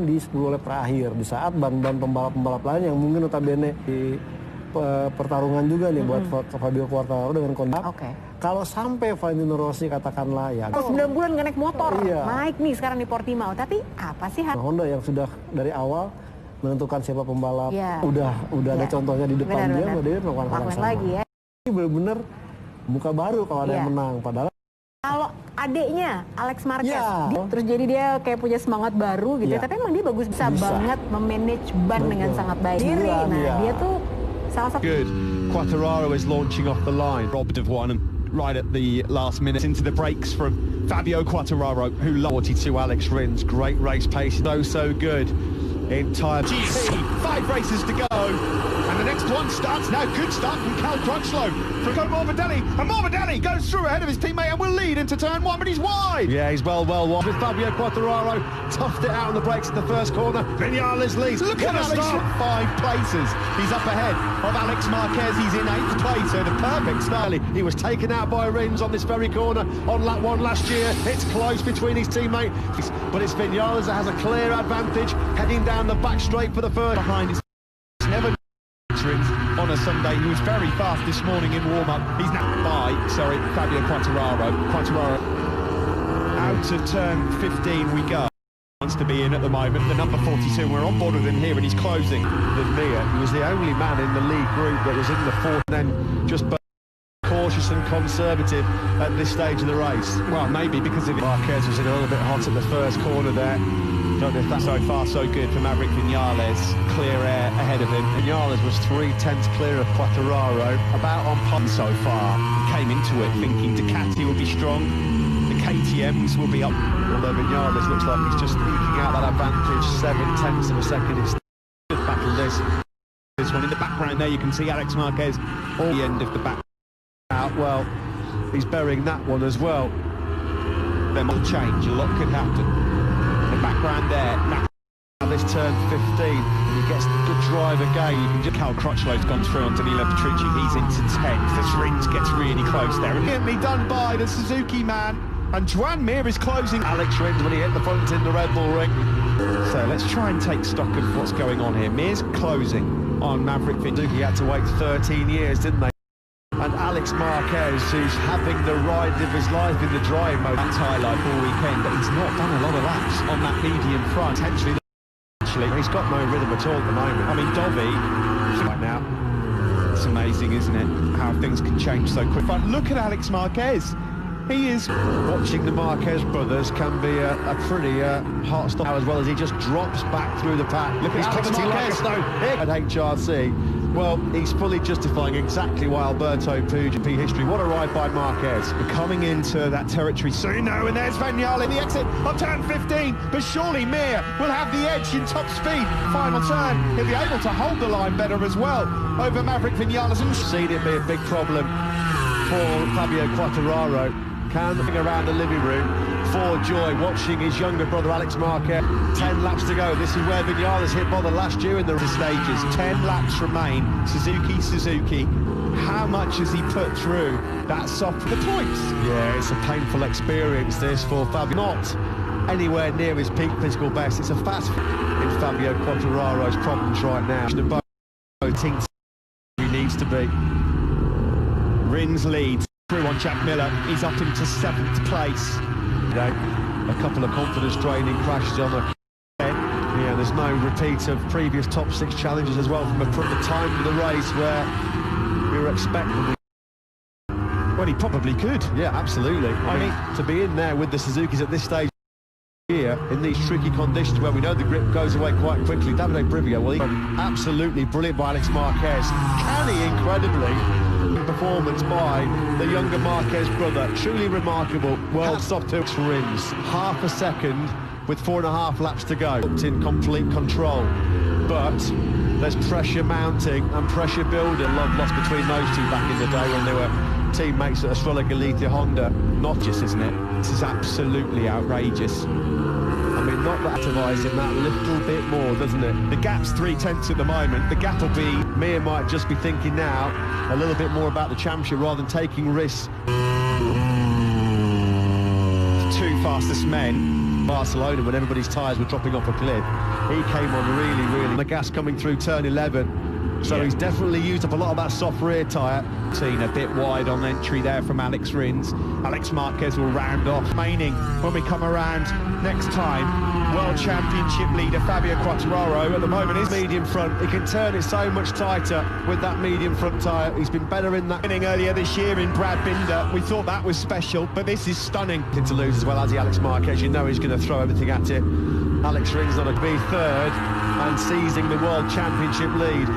di 10 lap terakhir, di saat ban-ban pembalap-pembalap lain yang mungkin notabene di pertarungan juga nih buat Fabio Quartararo dengan kondisi. Kalau sampai Valentino Rossi katakanlah ya 9 bulan nggak naik motor, naik nih sekarang di Portimao, tapi apa sih Honda yang sudah dari awal menentukan siapa pembalap, udah ada contohnya di depan dia melakukan hal yang sama. Lagi ya. Ini benar-benar muka baru kalau ada yang menang, padahal kalau adeknya Alex Marquez, terus jadi dia kayak punya semangat baru gitu, tapi emang dia bisa banget memanage ban dengan sangat baik. Dia tuh salah satu. Good. Quartararo is launching off the line, robbed of one, and right at the last minute into the brakes from Fabio Quartararo, who 42 Alex Rins, great race pace, so good. In time. GC, 5 races to go, and the next one starts now. Good start from Cal Crutchlow from Morbidelli, and Morbidelli goes through ahead of his teammate and will lead into turn 1, but he's wide. Yeah, he's well wide with Fabio Quartararo. Toughed it out on the brakes at the first corner. Vinales leads. Look at Alex at 5 places. He's up ahead of Alex Marquez. He's in 8th place, so the perfect start. He was taken out by Rins on this very corner on lap 1 last year. It's close between his teammates, but it's Vinales that has a clear advantage, heading down the back straight for the first. Behind his never on a Sunday. He was very fast this morning in warm-up. He's now Fabio Quartararo. Out of turn 15 we go. Wants to be in at the moment. The number 42, we're on board with him here, and he's closing. Than Mir, he was the only man in the lead group that was in the 4th, and then just cautious and conservative at this stage of the race. Well, maybe because of Marquez was in a little bit hot at the first corner there. Don't know if that's so far so good for Maverick Vinales. Clear air ahead of him. Vinales was 3/10 clear of Quartararo. About on par so far. He came into it thinking Ducati will be strong. The KTMs will be up. Although Vinales looks like he's just eking out that advantage. 7/10 of a second. It's good battle this one. In the background there you can see Alex Marquez all the end of the back. Well, he's burying that one as well. Then will change. A lot could happen. The background there, now this turn 15, he gets the good drive again. You can just Cal Crutchlow's gone through on Danilo Petrucci. He's into 10th. This Rins gets really close there, and nearly done by the Suzuki man. And Joan Mir is closing. Alex Rins when he hit the front in the Red Bull ring. So let's try and take stock of what's going on here. Mir's closing on Maverick Vinales. He had to wait 13 years, didn't they? And Alex Marquez, who's having the ride of his life in the drying mode. That's highlight all weekend, but he's not done a lot of laps on that medium front. Actually, he's got no rhythm at all at the moment. I mean, Dobby, right now, it's amazing, isn't it? How things can change so quick. But look at Alex Marquez. He is watching the Marquez brothers can be a pretty hot stop, as well as he just drops back through the pack. Look at Alex Marquez at HRC. Well, he's fully justifying exactly why Alberto Puig in history. What a ride by Marquez. We're coming into that territory soon now, and there's Vinales in the exit of turn 15. But surely Mir will have the edge in top speed. Final turn, he'll be able to hold the line better as well over Maverick Vinales. And seen it be a big problem for Fabio Quartararo. Camping around the living room for joy, watching his younger brother Alex Marquez. 10 laps to go. This is where Vinales hit bother last year in the stages. 10 laps remain. Suzuki. How much has he put through that soft the points? Yeah, it's a painful experience this for Fabio. Not anywhere near his peak physical best. It's a fast in Fabio Quartararo's problems right now. He needs to be. Rins leads. Through on Jack Miller, he's up into 7th place. A couple of confidence draining crashes on the yeah, there's no repeat of previous top 6 challenges as well from the time of the race where we were expecting. Well, he probably could. Yeah, absolutely. I mean, to be in there with the Suzukis at this stage here in these tricky conditions where we know the grip goes away quite quickly. Davide Brivio, well, absolutely brilliant by Alex Marquez. Can he incredibly performance by the younger Marquez brother, truly remarkable. World soft to Rins, half a second with 4.5 laps to go. In complete control, but there's pressure mounting and pressure building. Love lost between those two back in the day when they were teammates at Estrella Galicia Honda. Not just, isn't it? This is absolutely outrageous. I mean, not relativizing that little bit more, doesn't it? The gap's 3/10 at the moment. The gap will be, Mir might just be thinking now a little bit more about the championship rather than taking risks. The 2 fastest men, Barcelona, when everybody's tyres were dropping off a cliff. He came on really. The gas coming through turn 11. So he's definitely used up a lot of that soft rear tyre. Seen a bit wide on entry there from Alex Rins. Alex Marquez will round off. Remaining when we come around next time, World Championship leader Fabio Quartararo at the moment is medium front. He can turn it so much tighter with that medium front tyre. He's been better in that winning earlier this year in Brad Binder. We thought that was special, but this is stunning. To lose as well as the Alex Marquez, you know he's going to throw everything at it. Alex Rins on a B third and seizing the World Championship lead.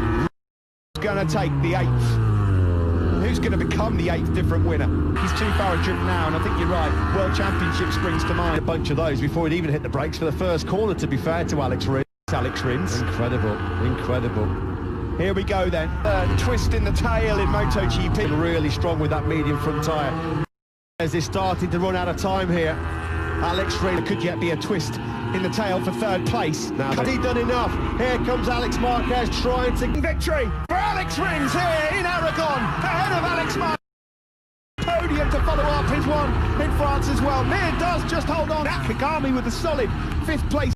Going to take the 8th. Who's going to become the 8th different winner? He's too far adrift now, and I think you're right. World Championship springs to mind. A bunch of those before he'd even hit the brakes for the first corner, to be fair to Alex Rins. Incredible. Here we go then. Twist in the tail in MotoGP. Really strong with that medium front tyre. As they're starting to run out of time here. Alex Rins could yet be a twist in the tail for 3rd place. Now, has he done enough? Here comes Alex Marquez trying to victory for Alex Rins here in Aragon, ahead of Alex Marquez. Podium to follow up his one in France as well. Mir does just hold on. Kagami with a solid 5th place.